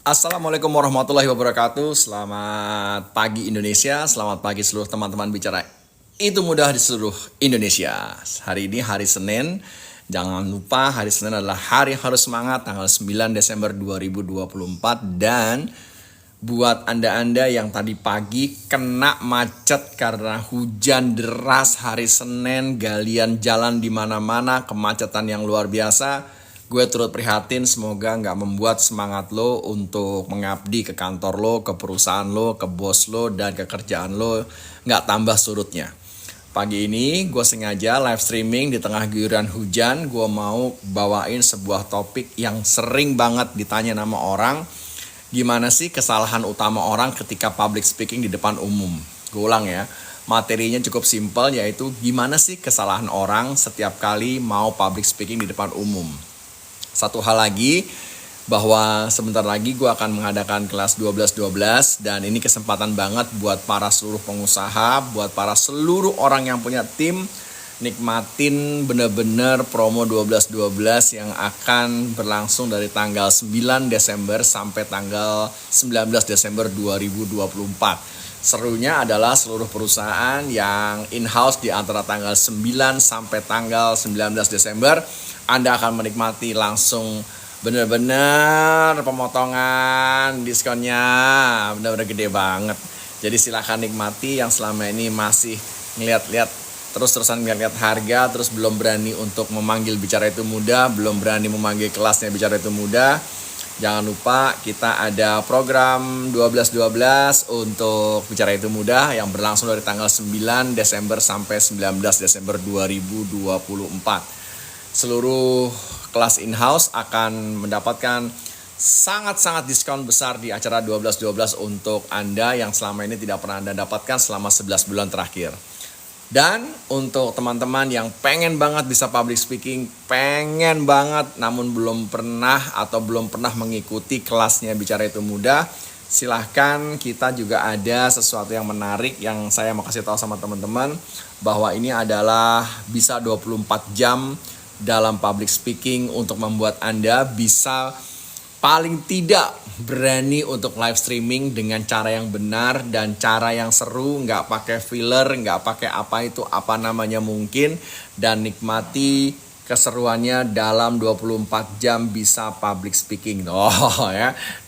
Assalamualaikum warahmatullahi wabarakatuh. Selamat pagi Indonesia, selamat pagi seluruh teman-teman bicara itu mudah di seluruh Indonesia. Hari ini hari Senin. Jangan lupa hari Senin adalah hari yang harus semangat, tanggal 9 Desember 2024. Dan buat Anda-Anda yang tadi pagi kena macet karena hujan deras hari Senin, galian jalan di mana-mana, kemacetan yang luar biasa. Gue turut prihatin, semoga nggak membuat semangat lo untuk mengabdi ke kantor lo, ke perusahaan lo, ke bos lo, dan ke kerjaan lo nggak tambah surutnya. Pagi ini gue sengaja live streaming di tengah guyuran hujan. Gue mau bawain sebuah topik yang sering banget ditanya nama orang. Gimana sih kesalahan utama orang ketika public speaking di depan umum? Gue ulang ya, materinya cukup simpel, yaitu gimana sih kesalahan orang setiap kali mau public speaking di depan umum. Satu hal lagi, bahwa sebentar lagi gue akan mengadakan kelas 12-12 dan ini kesempatan banget buat para seluruh pengusaha, buat para seluruh orang yang punya tim, nikmatin bener-bener promo 12-12 yang akan berlangsung dari tanggal 9 Desember sampai tanggal 19 Desember 2024. Serunya adalah seluruh perusahaan yang in-house di antara tanggal 9 sampai tanggal 19 Desember, Anda akan menikmati langsung bener-bener pemotongan diskonnya, bener-bener gede banget. Jadi silakan nikmati yang selama ini masih ngeliat-liat terus-terusan ngeliat harga, terus belum berani untuk memanggil bicara itu mudah, belum berani memanggil kelasnya bicara itu mudah. Jangan lupa kita ada program 12-12 untuk bicara itu mudah yang berlangsung dari tanggal 9 Desember sampai 19 Desember 2024. Seluruh kelas in-house akan mendapatkan sangat-sangat diskon besar di acara 12-12 untuk Anda yang selama ini tidak pernah Anda dapatkan selama 11 bulan terakhir. Dan untuk teman-teman yang pengen banget bisa public speaking, pengen banget namun belum pernah mengikuti kelasnya Bicara Itu Mudah, silahkan, kita juga ada sesuatu yang menarik yang saya mau kasih tahu sama teman-teman, bahwa ini adalah bisa 24 jam dalam public speaking untuk membuat Anda bisa paling tidak berani untuk live streaming dengan cara yang benar dan cara yang seru, nggak pakai filler, nggak pakai apa namanya mungkin, dan nikmati keseruannya dalam 24 jam bisa public speaking.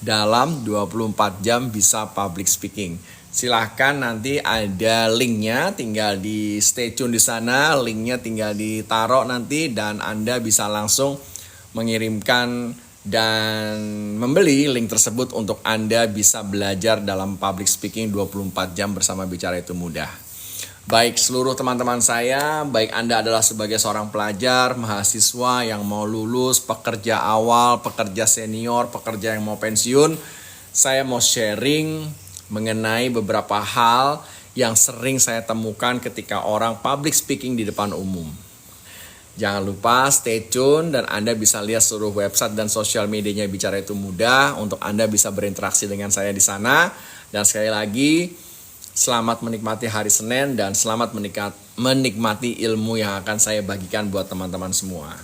Dalam 24 jam bisa public speaking. Silahkan, nanti ada linknya, tinggal di stay tune di sana, linknya tinggal ditaruh nanti dan Anda bisa langsung mengirimkan dan membeli link tersebut untuk Anda bisa belajar dalam public speaking 24 jam bersama Bicara Itu Mudah. Baik seluruh teman-teman saya, baik Anda adalah sebagai seorang pelajar, mahasiswa yang mau lulus, pekerja awal, pekerja senior, pekerja yang mau pensiun, saya mau sharing mengenai beberapa hal yang sering saya temukan ketika orang public speaking di depan umum. Jangan lupa stay tune dan Anda bisa lihat seluruh website dan sosial medianya Bicara Itu Mudah untuk Anda bisa berinteraksi dengan saya di sana. Dan sekali lagi, selamat menikmati hari Senin dan selamat menikmati ilmu yang akan saya bagikan buat teman-teman semua.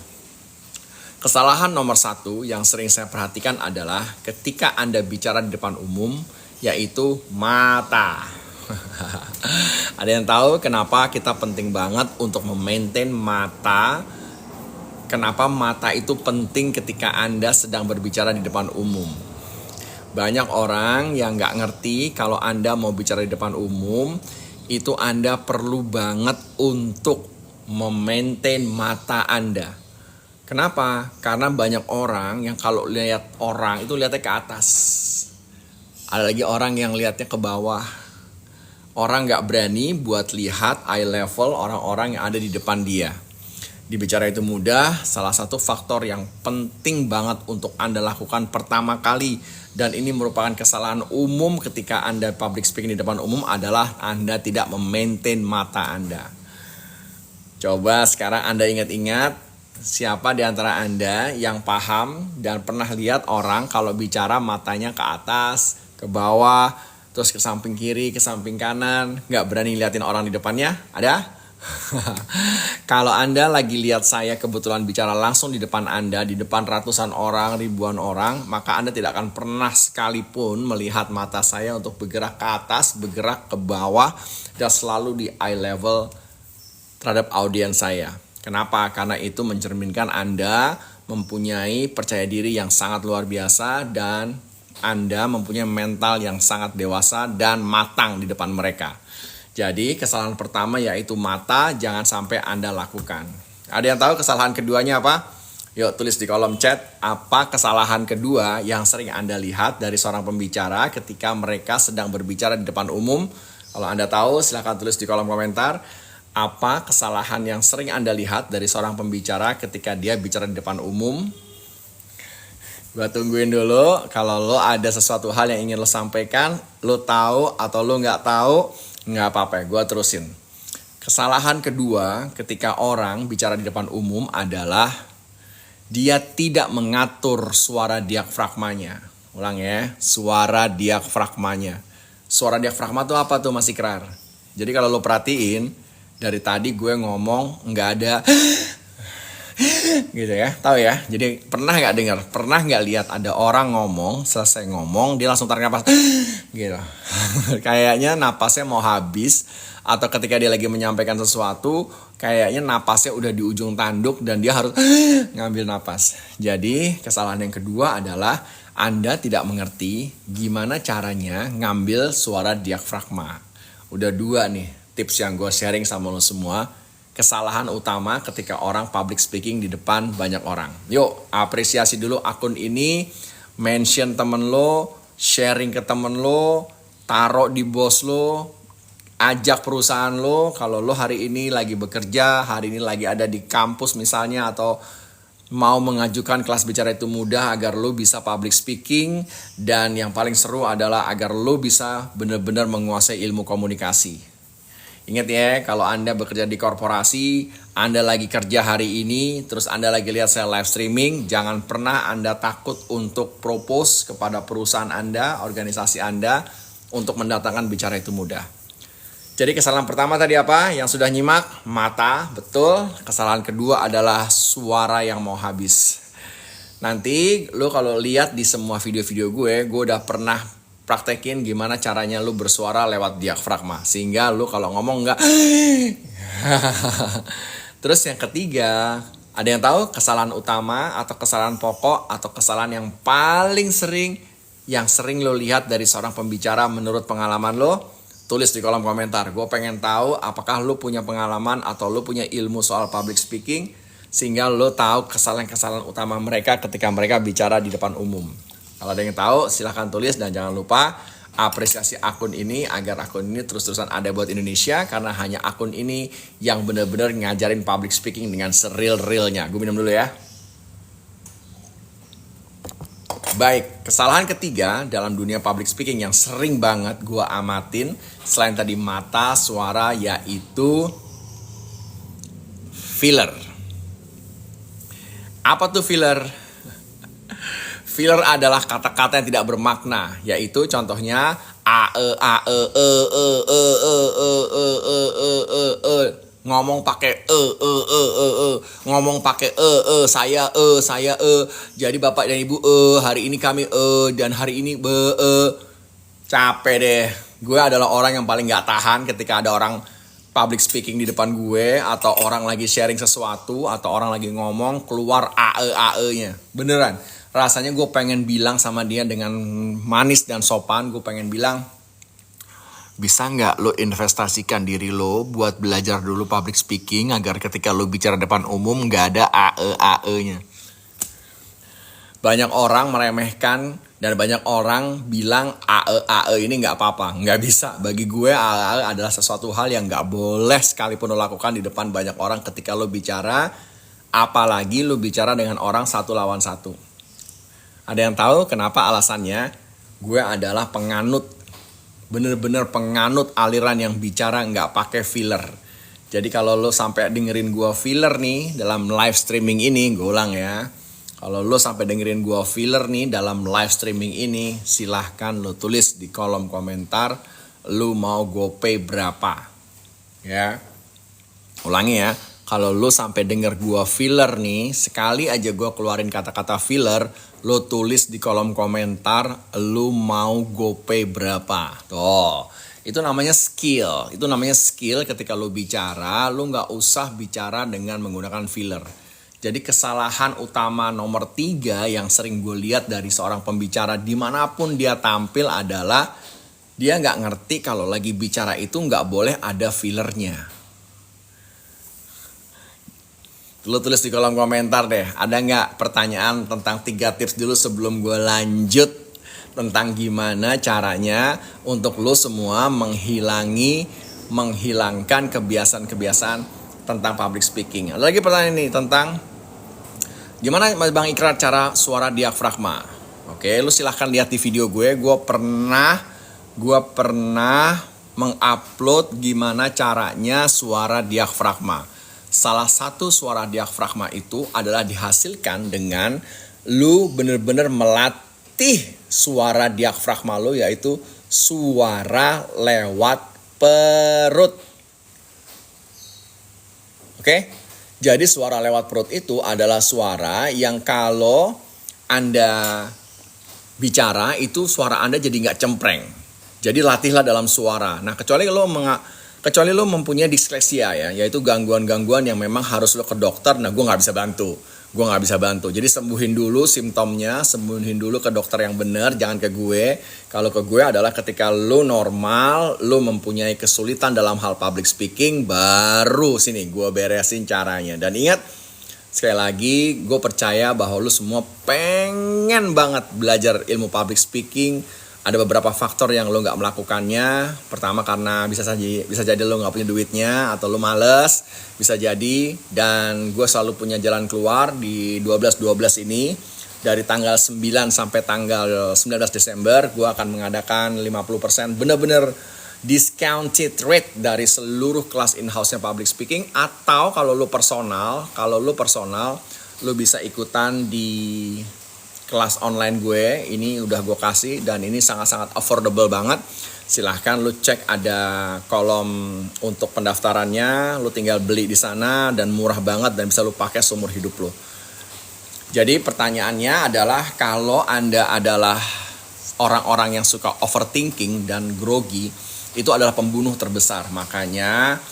Kesalahan nomor 1 yang sering saya perhatikan adalah ketika Anda bicara di depan umum, yaitu mata. Ada yang tahu kenapa kita penting banget untuk memaintain mata? Kenapa mata itu penting ketika Anda sedang berbicara di depan umum? Banyak orang yang gak ngerti kalau Anda mau bicara di depan umum, itu Anda perlu banget untuk memaintain mata Anda. Kenapa? Karena banyak orang yang kalau lihat orang itu lihatnya ke atas. Ada lagi orang yang lihatnya ke bawah. Orang gak berani buat lihat eye level orang-orang yang ada di depan dia. Di Bicara Itu Mudah, salah satu faktor yang penting banget untuk Anda lakukan pertama kali, dan ini merupakan kesalahan umum ketika Anda public speaking di depan umum, adalah Anda tidak memaintain mata Anda. Coba sekarang Anda ingat-ingat, siapa di antara Anda yang paham dan pernah lihat orang kalau bicara matanya ke atas, ke bawah, terus ke samping kiri, ke samping kanan, nggak berani liatin orang di depannya? Ada? Kalau Anda lagi lihat saya kebetulan bicara langsung di depan Anda, di depan ratusan orang, ribuan orang, maka Anda tidak akan pernah sekalipun melihat mata saya untuk bergerak ke atas, bergerak ke bawah, dan selalu di eye level terhadap audiens saya. Kenapa? Karena itu mencerminkan Anda mempunyai percaya diri yang sangat luar biasa dan Anda mempunyai mental yang sangat dewasa dan matang di depan mereka. Jadi kesalahan pertama yaitu mata, jangan sampai Anda lakukan. Ada yang tahu kesalahan keduanya apa? Yuk tulis di kolom chat, apa kesalahan kedua yang sering Anda lihat dari seorang pembicara ketika mereka sedang berbicara di depan umum? Kalau Anda tahu silahkan tulis di kolom komentar. Apa kesalahan yang sering Anda lihat dari seorang pembicara ketika dia bicara di depan umum? Gua tungguin dulu. Kalau lo ada sesuatu hal yang ingin lo sampaikan, lo tahu atau lo nggak tahu, nggak apa-apa, gue terusin. Kesalahan kedua ketika orang bicara di depan umum adalah dia tidak mengatur suara diafragmanya. Ulang ya, suara diafragmanya. Suara diafragma itu apa tuh Mas Ikrar? Jadi kalau lo perhatiin, dari tadi gue ngomong nggak ada gitu ya, tahu ya. Jadi pernah nggak dengar, pernah nggak lihat ada orang ngomong, selesai ngomong dia langsung tarik napas gitu. Kayaknya napasnya mau habis, atau ketika dia lagi menyampaikan sesuatu kayaknya napasnya udah di ujung tanduk dan dia harus ngambil napas. Jadi kesalahan yang kedua adalah Anda tidak mengerti gimana caranya ngambil suara diafragma. Udah dua nih tips yang gue sharing sama lo semua. Kesalahan utama ketika orang public speaking di depan banyak orang. Yuk, apresiasi dulu akun ini, mention temen lo, sharing ke temen lo, taruh di bos lo, ajak perusahaan lo. Kalau lo hari ini lagi bekerja, hari ini lagi ada di kampus misalnya, atau mau mengajukan kelas bicara itu mudah agar lo bisa public speaking. Dan yang paling seru adalah agar lo bisa benar-benar menguasai ilmu komunikasi. Ingat ya, kalau Anda bekerja di korporasi, Anda lagi kerja hari ini, terus Anda lagi lihat saya live streaming, jangan pernah Anda takut untuk propose kepada perusahaan Anda, organisasi Anda, untuk mendatangkan bicara itu mudah. Jadi kesalahan pertama tadi apa? Yang sudah nyimak, mata, betul. Kesalahan kedua adalah suara yang mau habis. Nanti lo kalau lihat di semua video-video gue udah pernah praktekin gimana caranya lu bersuara lewat diafragma sehingga lu kalau ngomong nggak Terus yang ketiga, ada yang tahu kesalahan utama atau kesalahan pokok atau kesalahan yang paling sering yang sering lo lihat dari seorang pembicara menurut pengalaman lo? Tulis di kolom komentar. Gue pengen tahu apakah lo punya pengalaman atau lo punya ilmu soal public speaking sehingga lo tahu kesalahan-kesalahan utama mereka ketika mereka bicara di depan umum. Kalau ada yang tahu silahkan tulis dan jangan lupa apresiasi akun ini agar akun ini terus-terusan ada buat Indonesia karena hanya akun ini yang benar-benar ngajarin public speaking dengan seril-realnya. Gue minum dulu ya. Baik, kesalahan ketiga dalam dunia public speaking yang sering banget gue amatin selain tadi mata, suara, yaitu filler. Apa tuh filler? Filler adalah kata-kata yang tidak bermakna, yaitu contohnya ngomong pakai ngomong pakai saya jadi bapak dan ibu hari ini kami dan hari ini capek deh. Gue adalah orang yang paling nggak tahan ketika ada orang public speaking di depan gue atau orang lagi sharing sesuatu atau orang lagi ngomong keluar nya beneran. Rasanya gue pengen bilang sama dia dengan manis dan sopan, gue pengen bilang, bisa nggak lo investasikan diri lo buat belajar dulu public speaking agar ketika lo bicara depan umum nggak ada nya. Banyak orang meremehkan dan banyak orang bilang ini nggak apa-apa, nggak bisa. Bagi gue adalah sesuatu hal yang nggak boleh sekalipun lo lakukan di depan banyak orang ketika lo bicara, apalagi lo bicara dengan orang satu lawan satu. Ada yang tahu kenapa alasannya? Gue adalah penganut, bener-bener penganut aliran yang bicara nggak pakai filler. Jadi kalau lo sampai dengerin gue filler nih dalam live streaming ini, gue ulang ya. Kalau lo sampai dengerin gue filler nih dalam live streaming ini, silahkan lo tulis di kolom komentar lo mau GoPay berapa, ya. Ulangi ya, kalau lo sampai denger gua filler nih, sekali aja gua keluarin kata-kata filler, lo tulis di kolom komentar lo mau GoPay berapa. Tuh, itu namanya skill. Itu namanya skill ketika lo bicara, lo nggak usah bicara dengan menggunakan filler. Jadi kesalahan utama nomor 3 yang sering gue lihat dari seorang pembicara dimanapun dia tampil adalah dia nggak ngerti kalau lagi bicara itu nggak boleh ada fillernya. Lo tulis di kolom komentar deh, ada nggak pertanyaan tentang 3 tips dulu sebelum gue lanjut tentang gimana caranya untuk lo semua menghilangkan kebiasaan-kebiasaan tentang public speaking. Ada lagi pertanyaan nih tentang gimana Bang Ikrar cara suara diafragma. Oke, lo silahkan lihat di video gue pernah mengupload gimana caranya suara diafragma. Salah satu suara diafragma itu adalah dihasilkan dengan lu bener-bener melatih suara diafragma lu, yaitu suara lewat perut. Oke? Jadi suara lewat perut itu adalah suara yang kalau Anda bicara itu suara Anda jadi nggak cempreng. Jadi latihlah dalam suara. Nah, kecuali lo mempunyai disleksia ya, yaitu gangguan-gangguan yang memang harus lo ke dokter. Nah, gue nggak bisa bantu. Jadi sembuhin dulu simptomnya, sembuhin dulu ke dokter yang benar, jangan ke gue. Kalau ke gue adalah ketika lo normal, lo mempunyai kesulitan dalam hal public speaking, baru sini gue beresin caranya. Dan ingat, sekali lagi gue percaya bahwa lo semua pengen banget belajar ilmu public speaking. Ada beberapa faktor yang lo nggak melakukannya. Pertama karena bisa jadi lo nggak punya duitnya atau lo males, bisa jadi. Dan gue selalu punya jalan keluar di 12/12 ini. Dari tanggal 9 sampai tanggal 19 Desember gue akan mengadakan 50% bener-bener discounted rate dari seluruh kelas in-house-nya public speaking. Atau kalau lo personal lo bisa ikutan di kelas online gue. Ini udah gue kasih dan ini sangat-sangat affordable banget. Silahkan lu cek, ada kolom untuk pendaftarannya, lu tinggal beli di sana dan murah banget dan bisa lu pakai seumur hidup lu. Jadi pertanyaannya adalah, kalau Anda adalah orang-orang yang suka overthinking dan grogi, itu adalah pembunuh terbesar. Makanya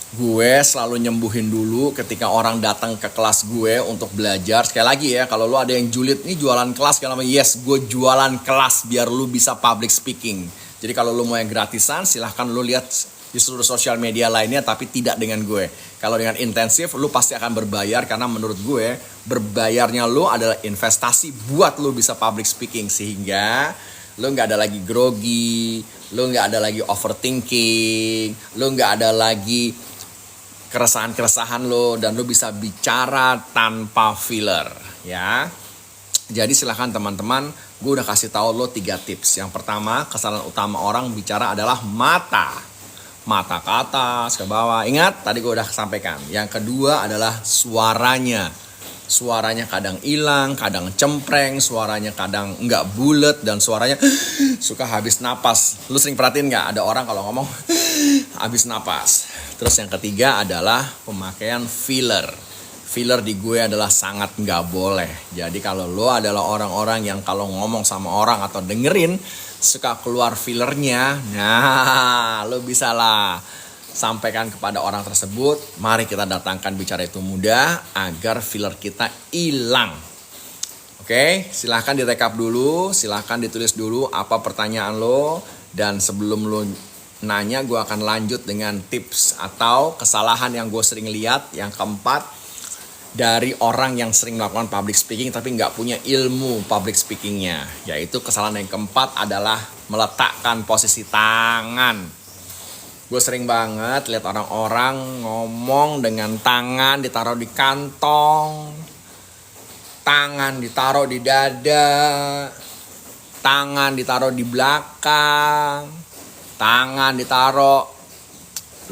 gue selalu nyembuhin dulu ketika orang datang ke kelas gue untuk belajar. Sekali lagi ya, kalau lu ada yang julid nih jualan kelas, kalau yes, gue jualan kelas biar lu bisa public speaking. Jadi kalau lu mau yang gratisan, silahkan lu lihat di seluruh sosial media lainnya, tapi tidak dengan gue. Kalau dengan intensif, lu pasti akan berbayar, karena menurut gue berbayarnya lu adalah investasi buat lu bisa public speaking, sehingga lu nggak ada lagi grogi, lu nggak ada lagi overthinking, lu nggak ada lagi keresahan-keresahan lo, dan lo bisa bicara tanpa filler ya. Jadi silahkan teman-teman, gue udah kasih tahu lo 3 tips. Yang pertama, kesalahan utama orang bicara adalah mata ke atas, ke bawah. Ingat, tadi gue udah sampaikan. Yang kedua adalah suaranya kadang hilang, kadang cempreng, suaranya kadang nggak bulet, dan suaranya suka habis napas. Lu sering perhatiin nggak, ada orang kalau ngomong habis napas. Terus yang ketiga adalah pemakaian filler. Filler di gue adalah sangat nggak boleh. Jadi kalau lo adalah orang-orang yang kalau ngomong sama orang atau dengerin suka keluar fillernya, nah lo bisa lah sampaikan kepada orang tersebut, mari kita datangkan bicara itu mudah agar filler kita hilang. Oke, silahkan direkap dulu, silahkan ditulis dulu apa pertanyaan lo, dan sebelum lo nanya gue akan lanjut dengan tips atau kesalahan yang gue sering lihat. Yang keempat, dari orang yang sering melakukan public speaking tapi nggak punya ilmu public speakingnya, yaitu kesalahan yang keempat adalah meletakkan posisi tangan. Gue sering banget lihat orang-orang ngomong dengan tangan ditaruh di kantong, tangan ditaruh di dada, tangan ditaruh di belakang, tangan ditaruh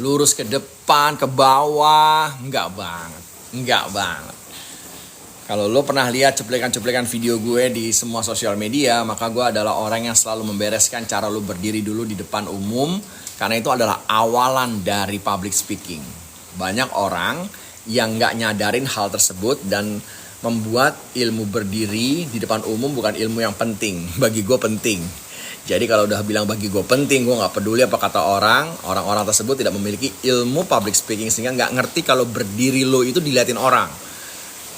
lurus ke depan, ke bawah. Enggak banget. Kalau lo pernah lihat cuplikan-cuplikan video gue di semua sosial media, maka gue adalah orang yang selalu membereskan cara lo berdiri dulu di depan umum, karena itu adalah awalan dari public speaking. Banyak orang yang nggak nyadarin hal tersebut dan membuat ilmu berdiri di depan umum bukan ilmu yang penting. Bagi gue penting. Jadi kalau udah bilang bagi gue penting, gue nggak peduli apa kata orang tersebut tidak memiliki ilmu public speaking sehingga nggak ngerti kalau berdiri lo itu diliatin orang.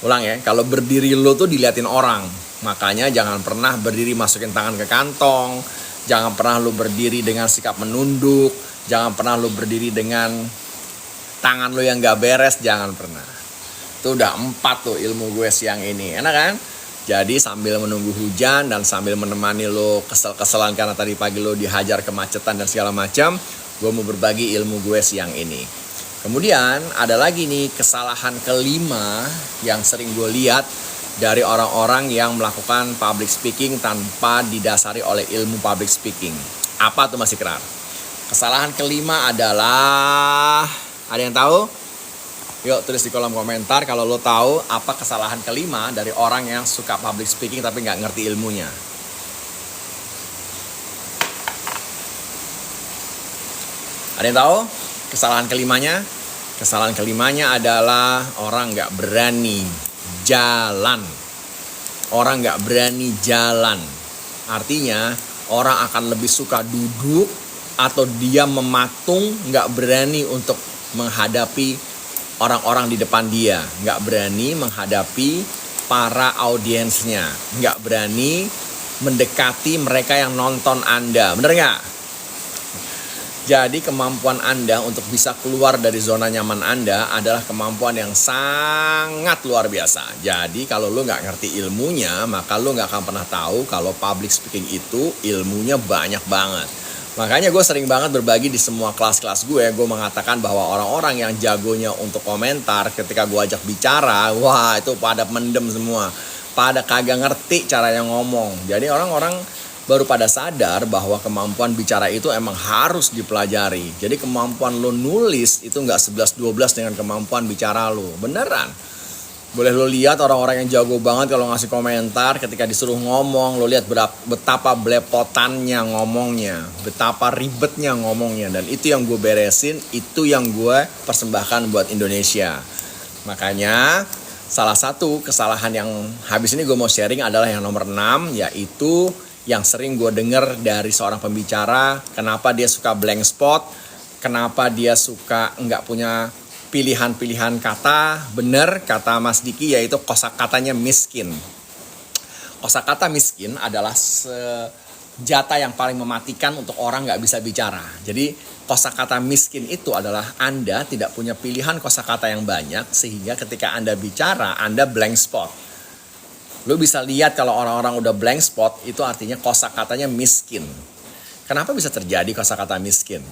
Ulang ya, kalau berdiri lo tuh diliatin orang. Makanya jangan pernah berdiri masukin tangan ke kantong, jangan pernah lo berdiri dengan sikap menunduk, jangan pernah lo berdiri dengan tangan lo yang gak beres, jangan pernah. Itu udah 4 tuh ilmu gue siang ini, enak kan? Jadi sambil menunggu hujan dan sambil menemani lo kesel-keselan karena tadi pagi lo dihajar kemacetan dan segala macam, gue mau berbagi ilmu gue siang ini. Kemudian ada lagi nih kesalahan kelima yang sering gue lihat dari orang-orang yang melakukan public speaking tanpa didasari oleh ilmu public speaking. Apa tuh Mas Ikrar? Kesalahan kelima adalah, ada yang tahu? Yuk tulis di kolom komentar kalau lo tahu apa kesalahan kelima dari orang yang suka public speaking tapi nggak ngerti ilmunya. Ada yang tahu kesalahan kelimanya? Kesalahan kelimanya adalah orang nggak berani jalan. Orang nggak berani jalan. Artinya orang akan lebih suka duduk atau dia mematung, nggak berani untuk menghadapi orang-orang di depan dia, nggak berani menghadapi para audiensnya, nggak berani mendekati mereka yang nonton Anda, bener nggak? Jadi kemampuan Anda untuk bisa keluar dari zona nyaman Anda adalah kemampuan yang sangat luar biasa. Jadi kalau lo nggak ngerti ilmunya, maka lo nggak akan pernah tahu kalau public speaking itu ilmunya banyak banget. Makanya gue sering banget berbagi di semua kelas-kelas gue mengatakan bahwa orang-orang yang jagonya untuk komentar ketika gue ajak bicara, wah itu pada mendem semua. Pada kagak ngerti caranya ngomong. Jadi orang-orang baru pada sadar bahwa kemampuan bicara itu emang harus dipelajari. Jadi kemampuan lo nulis itu nggak 11-12 dengan kemampuan bicara lo. Beneran. Boleh lo lihat orang-orang yang jago banget kalau ngasih komentar ketika disuruh ngomong. Lo lihat betapa belepotannya ngomongnya. Betapa ribetnya ngomongnya. Dan itu yang gue beresin. Itu yang gue persembahkan buat Indonesia. Makanya salah satu kesalahan yang habis ini gue mau sharing adalah yang nomor 6. Yaitu yang sering gue denger dari seorang pembicara, kenapa dia suka blank spot, kenapa dia suka nggak punya pilihan-pilihan kata. Bener kata Mas Diki, yaitu kosakatanya miskin. Kosakata miskin adalah senjata yang paling mematikan untuk orang nggak bisa bicara. Jadi kosakata miskin itu adalah Anda tidak punya pilihan kosakata yang banyak, sehingga ketika Anda bicara, Anda blank spot. Lo bisa lihat kalau orang-orang udah blank spot, itu artinya kosakatanya miskin. Kenapa bisa terjadi kosakata miskin?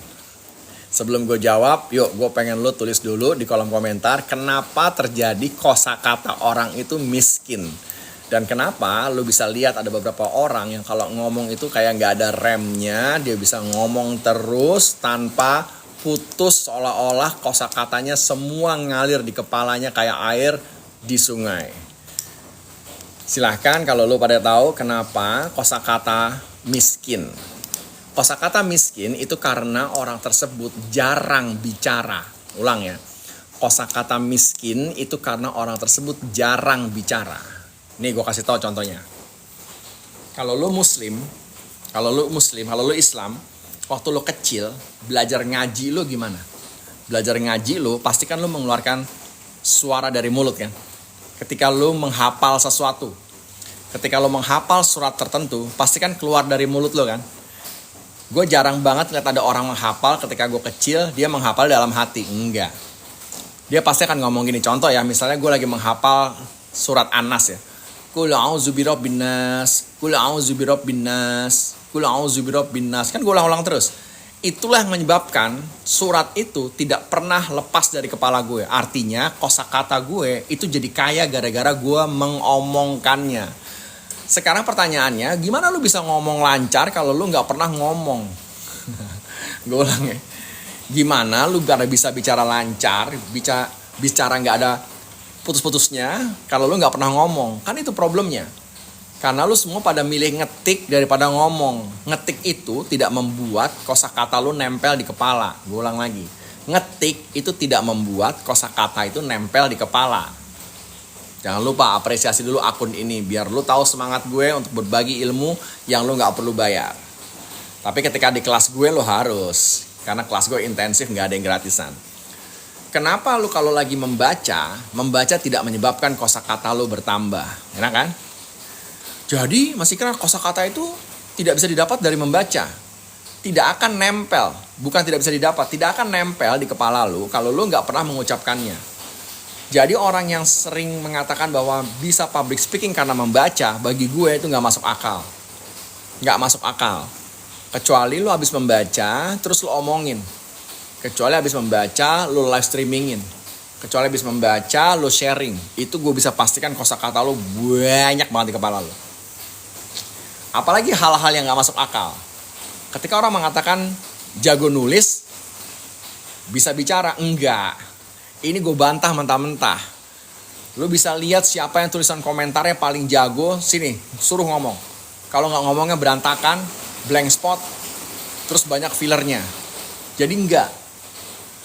Sebelum gue jawab, yuk gue pengen lo tulis dulu di kolom komentar kenapa terjadi kosakata orang itu miskin. Dan kenapa lo bisa lihat ada beberapa orang yang kalau ngomong itu kayak gak ada remnya, dia bisa ngomong terus tanpa putus, seolah-olah kosakatanya semua ngalir di kepalanya kayak air di sungai. Silahkan kalau lo pada tahu kenapa kosakata miskin. Kosakata miskin itu karena orang tersebut jarang bicara. Ulang ya. Kosakata miskin itu karena orang tersebut jarang bicara. Nih gue kasih tahu contohnya. Kalau lo muslim, kalau lo Islam, waktu lo kecil, belajar ngaji lo gimana? Belajar ngaji lo, pastikan lo mengeluarkan suara dari mulut kan? Ketika lo menghafal sesuatu, ketika lo menghafal surat tertentu, pasti kan keluar dari mulut lo kan. Gue jarang banget lihat ada orang menghafal ketika gue kecil, dia menghafal dalam hati. Enggak. Dia pasti akan ngomong gini, contoh ya, misalnya gue lagi menghafal surat An-Nas ya. Qul a'udzu birabbin nas, qul a'udzu birabbin nas, qul a'udzu birabbin nas. Kan gue ulang-ulang terus. Itulah yang menyebabkan surat itu tidak pernah lepas dari kepala gue. Artinya kosakata gue itu jadi kaya gara-gara gue mengomongkannya. Sekarang pertanyaannya, gimana lu bisa ngomong lancar kalau lu gak pernah ngomong? Gue ulang ya. Gimana lu bisa bicara lancar, bicara gak ada putus-putusnya kalau lu gak pernah ngomong? Kan itu problemnya. Karena lu semua pada milih ngetik daripada ngomong. Ngetik itu tidak membuat kosakata lu nempel di kepala. Gue ulang lagi. ngetik itu tidak membuat kosakata itu nempel di kepala. Jangan lupa apresiasi dulu akun ini biar lu tahu semangat gue untuk berbagi ilmu yang lu nggak perlu bayar. Tapi ketika di kelas gue lu harus, karena kelas gue intensif, nggak ada yang gratisan. Kenapa lu kalau lagi membaca tidak menyebabkan kosakata lu bertambah, enak kan? Jadi masih kira kosakata itu tidak bisa didapat dari membaca. Tidak akan nempel, bukan tidak bisa didapat, tidak akan nempel di kepala lu kalau lu nggak pernah mengucapkannya. Jadi orang yang sering mengatakan bahwa bisa public speaking karena membaca, bagi gue itu nggak masuk akal. Nggak masuk akal. Kecuali lu habis membaca, terus lu omongin. Kecuali habis membaca, lu live streamingin. Kecuali habis membaca, lu sharing. Itu gue bisa pastikan kosakata lu banyak banget di kepala lu. Apalagi hal-hal yang nggak masuk akal. Ketika orang mengatakan jago nulis, bisa bicara, enggak. Ini gue bantah mentah-mentah. Lu bisa lihat siapa yang tulisan komentarnya paling jago, sini, suruh ngomong. Kalau nggak ngomongnya berantakan, blank spot, terus banyak fillernya. Jadi enggak.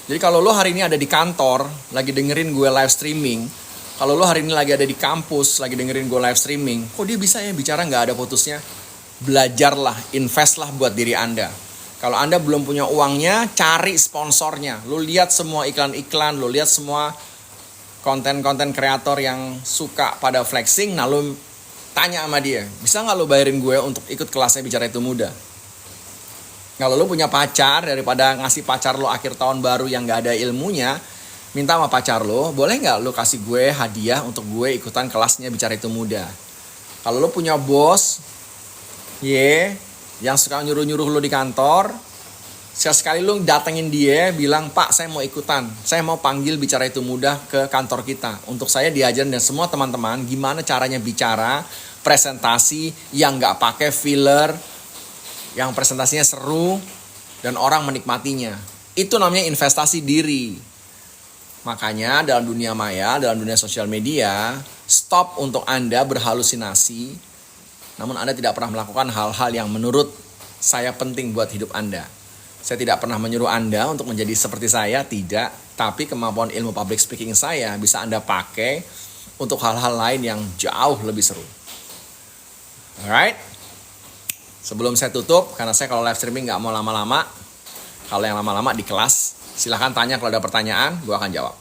Jadi kalau lo hari ini ada di kantor, lagi dengerin gue live streaming, kalau lo hari ini lagi ada di kampus, lagi dengerin gue live streaming, kok dia bisa ya bicara nggak ada putusnya? Belajarlah, investlah buat diri Anda. Kalau Anda belum punya uangnya, cari sponsornya. Lo lihat semua iklan-iklan, lo lihat semua konten-konten kreator yang suka pada flexing, nah lo tanya sama dia, bisa nggak lo bayarin gue untuk ikut kelasnya Bicara Itu Mudah? Kalau lo punya pacar, daripada ngasih pacar lo akhir tahun baru yang nggak ada ilmunya, minta sama pacar lo, boleh nggak lo kasih gue hadiah untuk gue ikutan kelasnya Bicara Itu Mudah? Kalau lo punya bos, yang suka nyuruh-nyuruh lo di kantor, sekali lo datengin dia, bilang, Pak saya mau ikutan, saya mau panggil Bicara Itu Mudah ke kantor kita. Untuk saya diajarin dan semua teman-teman gimana caranya bicara, presentasi yang nggak pakai filler, yang presentasinya seru dan orang menikmatinya. Itu namanya investasi diri. Makanya dalam dunia maya, dalam dunia sosial media, stop untuk Anda berhalusinasi. Namun Anda tidak pernah melakukan hal-hal yang menurut saya penting buat hidup Anda. Saya tidak pernah menyuruh Anda untuk menjadi seperti saya, tidak. Tapi kemampuan ilmu public speaking saya bisa Anda pakai untuk hal-hal lain yang jauh lebih seru. Alright? Sebelum saya tutup, karena saya kalau live streaming nggak mau lama-lama. Kalau yang lama-lama di kelas, silahkan tanya kalau ada pertanyaan, gue akan jawab.